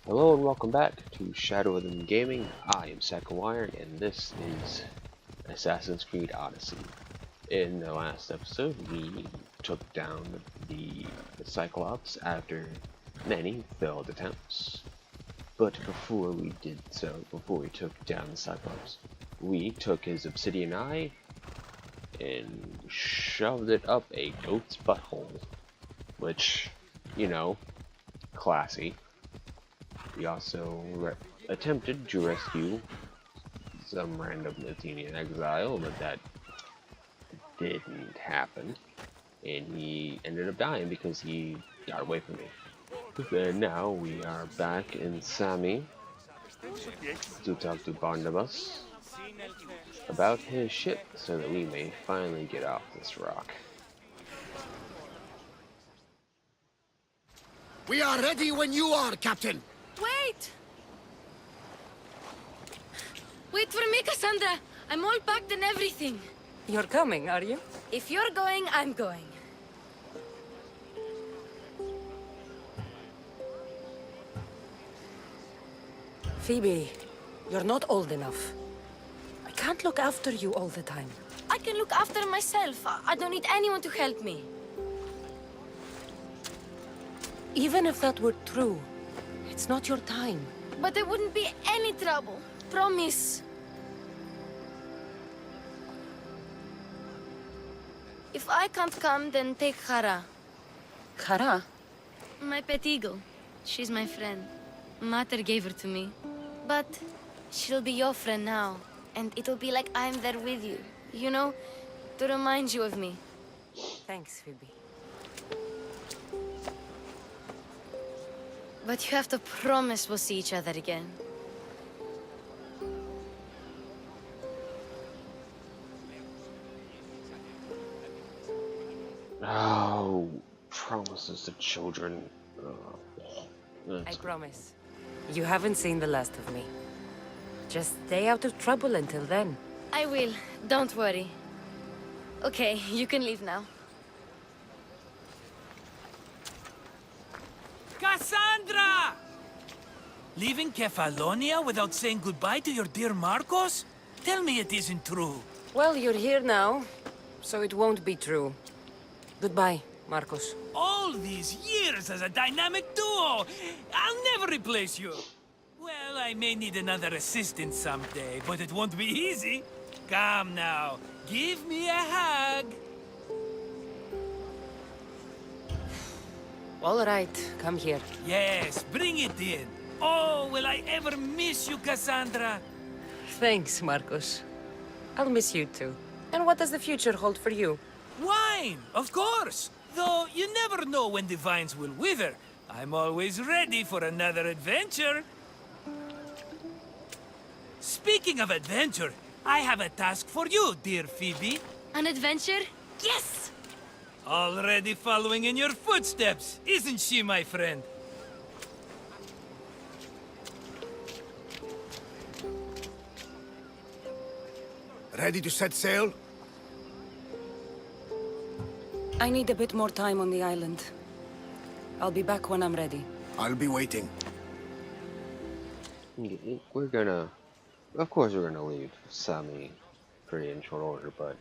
Hello and welcome back to Shadow of the Gaming. I am SakuIron and this is Assassin's Creed Odyssey. In the last episode, we took down the Cyclops after many failed attempts. But before we did so, before we took down the Cyclops, we took his obsidian eye and shoved it up a goat's butthole. Which, you know, classy. We also attempted to rescue some random Athenian exile, but that didn't happen. And he ended up dying because he got away from me. And now we are back in Sami to talk to Barnabas about his ship so that we may finally get off this rock. We are ready when you are, Captain! Wait! Wait for me, Cassandra! I'm all packed and everything. You're coming, are you? If you're going, I'm going. Phoebe, you're not old enough. I can't look after you all the time. I can look after myself. I don't need anyone to help me. Even if that were true, it's not your time. But there wouldn't be any trouble. Promise. If I can't come, then take Hara. Kara? My pet eagle. She's my friend. Mater gave her to me. But she'll be your friend now. And it'll be like I'm there with you. You know, to remind you of me. Thanks, Phoebe. But you have to promise we'll see each other again. Oh, promises to children. I promise. You haven't seen the last of me. Just stay out of trouble until then. I will. Don't worry. Okay, you can leave now. Cassandra! Leaving Kephallonia without saying goodbye to your dear Marcos? Tell me it isn't true. Well, you're here now, so it won't be true. Goodbye, Marcos. All these years as a dynamic duo! I'll never replace you! Well, I may need another assistant someday, but it won't be easy. Come now, give me a hug. All right, come here. Yes, bring it in. Oh, will I ever miss you, Cassandra? Thanks, Marcos. I'll miss you too. And what does the future hold for you? Wine, of course. Though you never know when the vines will wither. I'm always ready for another adventure. Speaking of adventure, I have a task for you, dear Phoebe. An adventure? Yes! Already following in your footsteps, isn't she, my friend? Ready to set sail? I need a bit more time on the island. I'll be back when I'm ready. I'll be waiting. Of course we're gonna leave Sami pretty in short order, but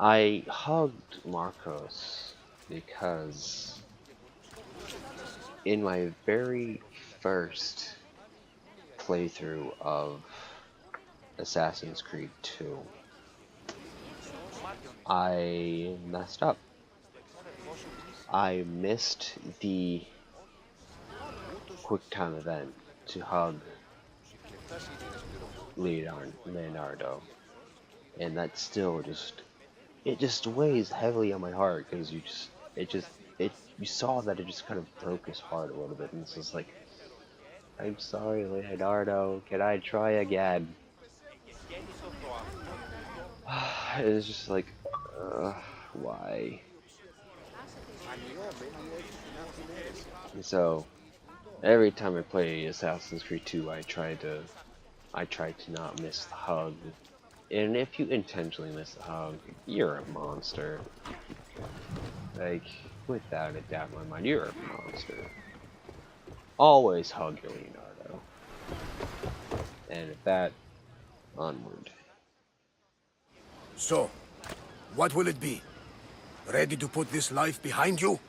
I hugged Marcos because in my very first playthrough of Assassin's Creed 2, I messed up. I missed the QuickTime event to hug Leonardo, and that still just weighs heavily on my heart because you saw that it just kind of broke his heart a little bit, and it's just like, I'm sorry, Leonardo, can I try again? It's just like, why? So every time I play Assassin's Creed 2, I try to not miss the hug. And if you intentionally miss the hug, you're a monster. Like, without a doubt in my mind, you're a monster. always hug your Leonardo. And with that, onward. So, what will it be? Ready to put this life behind you?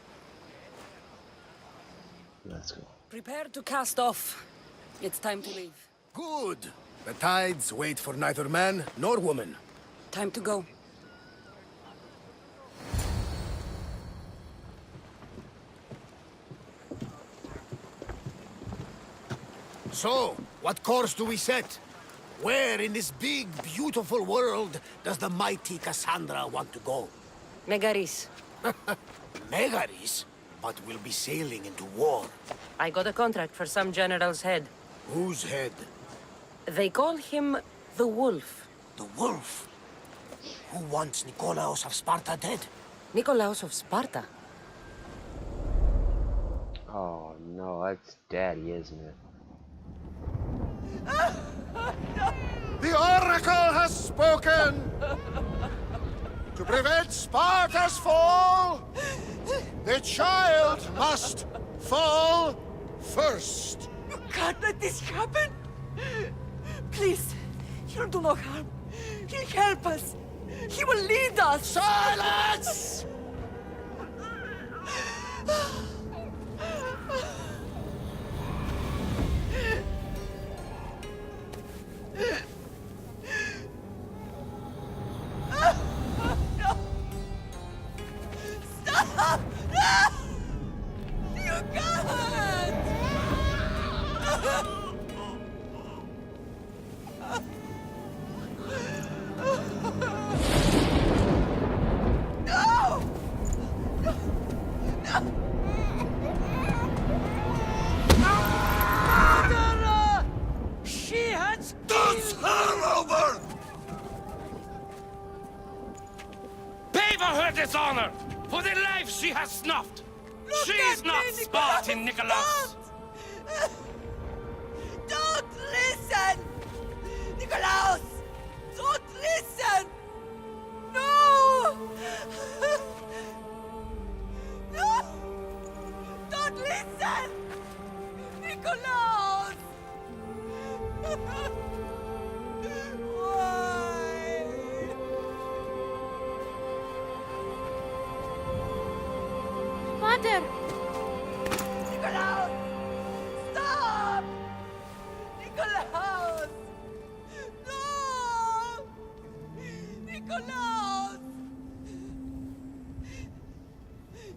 Let's go. Prepare to cast off. It's time to leave. Good. The tides wait for neither man nor woman. Time to go. So, what course do we set? Where in this big, beautiful world does the mighty Cassandra want to go? Megaris. Megaris? But we'll be sailing into war. I got a contract for some general's head. Whose head? They call him the Wolf. The wolf? Who wants Nikolaos of Sparta dead? Nikolaos of Sparta. Oh no, that's Daddy, isn't it? The Oracle has spoken! To prevent Sparta's fall, the child must fall first. You can't let this happen! Please, he'll do no harm. He'll help us. He will lead us. Silence! Stop! No! You can't! No! Murderer! She has Dance her over! Pay for her dishonor! For the life she has snuffed! She's at not me, Spartan, Nikolaos! Don't listen! Nikolaos! Don't listen! No! No! Don't listen! Nikolaos! Why? Mother! Nikolaos! Stop! Nikolaos! No! Nikolaos!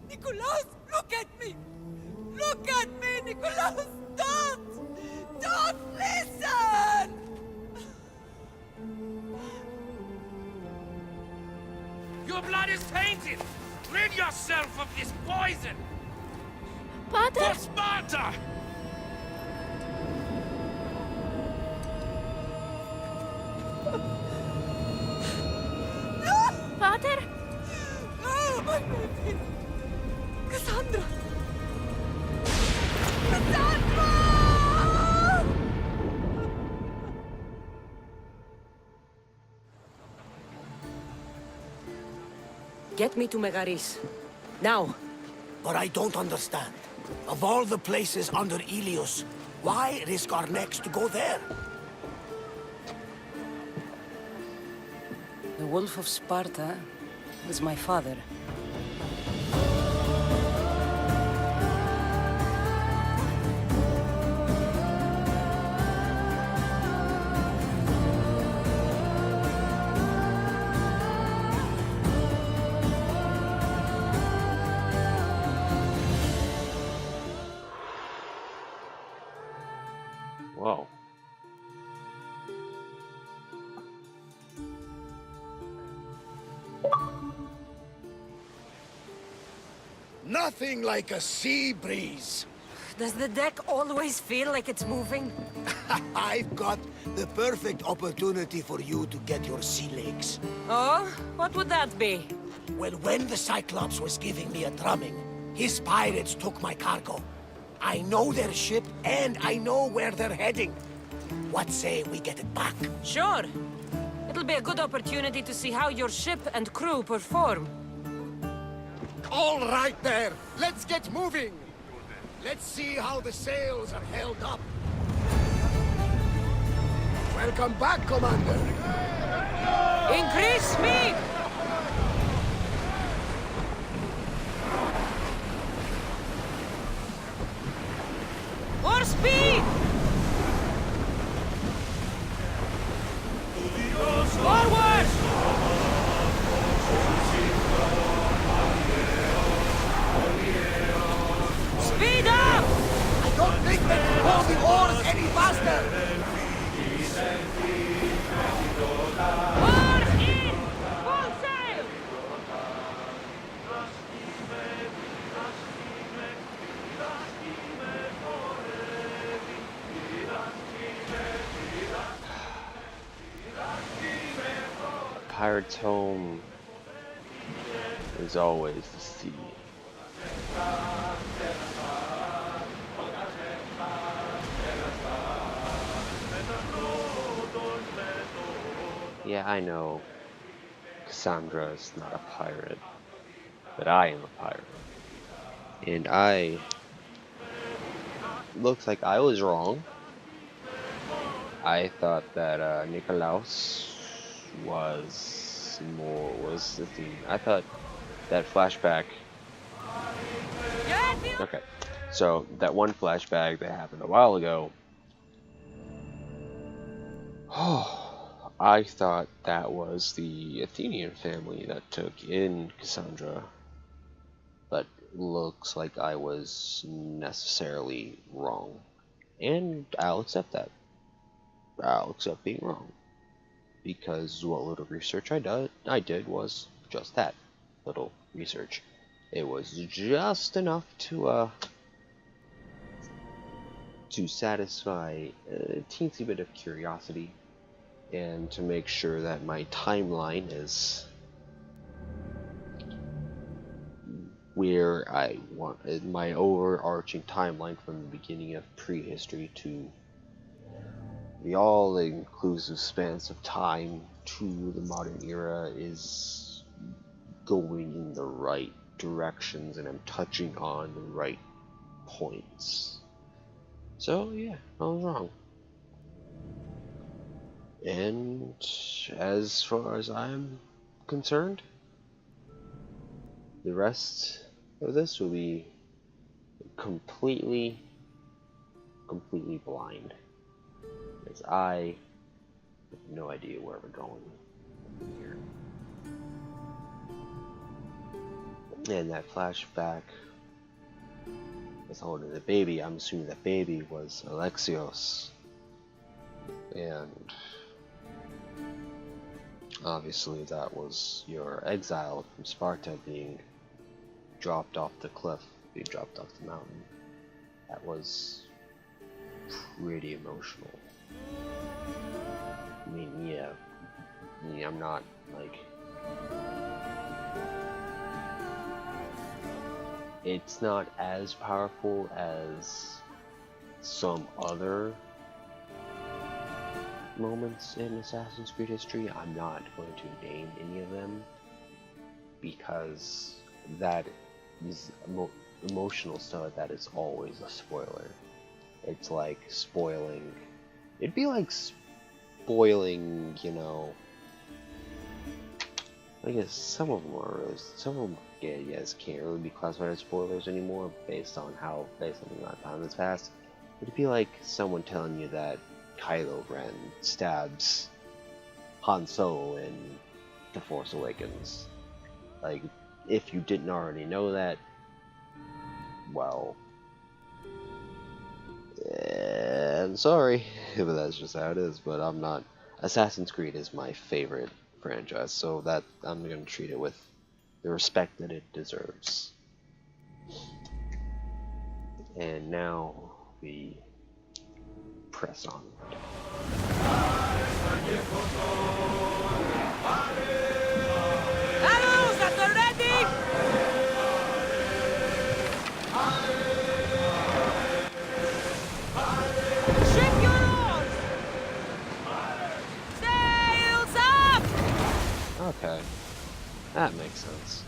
Nikolaos, look at me! Look at me, Nikolaos! Don't! Don't listen! Your blood is tainted! Rid yourself of this poison! Pater! For Sparta! Pater! Oh, my baby! Cassandra! Cassandra! Get me to Megaris. Now. But I don't understand. Of all the places under Ilios, why risk our necks to go there? The Wolf of Sparta was my father. Whoa. Nothing like a sea breeze. Does the deck always feel like it's moving? I've got the perfect opportunity for you to get your sea legs. Oh? What would that be? Well, when the Cyclops was giving me a drumming, his pirates took my cargo. I know their ship, and I know where they're heading. What say we get it back? Sure. It'll be a good opportunity to see how your ship and crew perform. All right there, let's get moving. Let's see how the sails are held up. Welcome back, Commander. Increase speed! More speed! Forward! Speed up! I don't think they can pull the oars any faster. Oars in! Full sail! Pirate's home is always the sea. Yeah, I know Cassandra is not a pirate, but I am a pirate. And looks like I was wrong. I thought that Nikolaos was the theme. I thought that flashback. Okay, so that one flashback that happened a while ago. Oh, I thought that was the Athenian family that took in Cassandra, but looks like I was necessarily wrong, and I'll accept that. I'll accept being wrong, because what little research I did was just that, little research. It was just enough to satisfy a teensy bit of curiosity, and to make sure that my timeline is where I want my overarching timeline from the beginning of prehistory to the all-inclusive spans of time to the modern era is going in the right directions, and I'm touching on the right points. So yeah, I was wrong. And as far as I'm concerned, the rest of this will be completely blind, as I have no idea where we're going here. And that flashback was holding the baby. I'm assuming that baby was Alexios, and obviously that was your exile from Sparta being dropped off the cliff, being dropped off the mountain. That was pretty emotional. I mean, yeah, I'm not like, it's not as powerful as some other moments in Assassin's Creed history. I'm not going to name any of them, because that is emotional stuff. That is always a spoiler. It's like spoiling. It'd be like spoiling, you know. I guess some of them are really. Some of them, yeah, yes, can't really be classified as spoilers anymore, based on the amount of time that's passed. It'd be like someone telling you that Kylo Ren stabs Han Solo in The Force Awakens. Like, if you didn't already know that, well, I'm sorry, but that's just how it is. But I'm not. Assassin's Creed is my favorite franchise, so that I'm gonna treat it with the respect that it deserves. And now we press on. Arrows at the ready! Ship your oars! Sails up! Okay, that makes sense.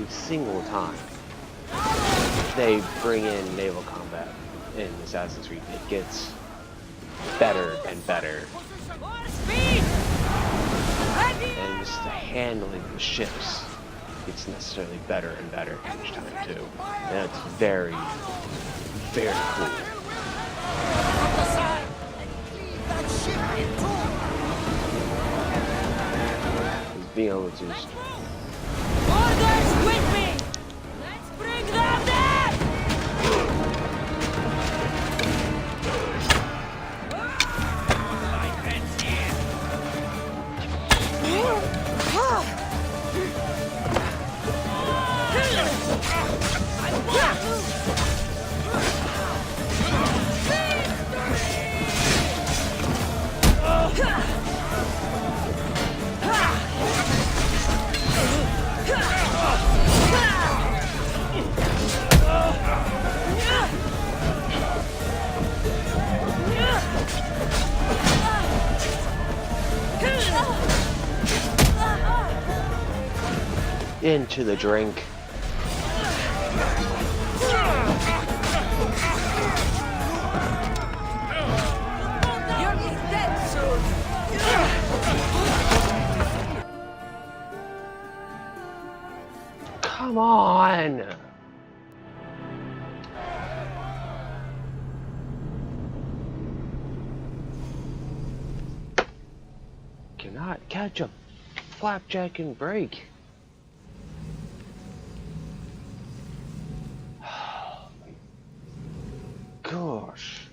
single time they bring in naval combat in Assassin's Creed, it gets better and better. And just the handling of the ships gets necessarily better and better each time too. And it's very, very cool. Just being able to just Orders with me! Let's bring them down! into the drink. Come on! Cannot catch a flapjack and break. Oh my gosh.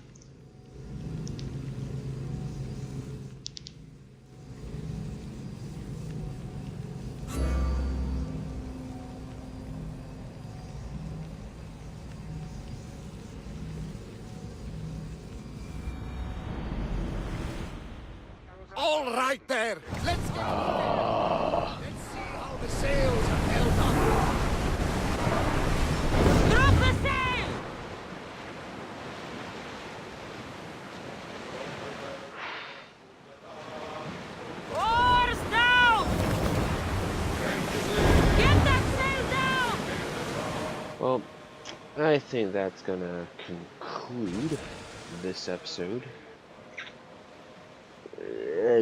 All right there. Let's get Let's see how the sails are held up. Drop the sail! Oars down! Get that sail down! Well, I think that's gonna conclude this episode.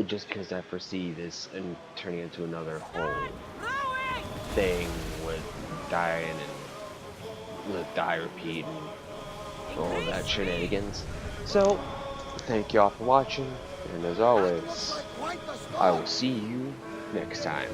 Just because I foresee this and turning into another whole thing with dying and let die repeat and all that shenanigans. So, thank y'all for watching, and as always, I will see you next time.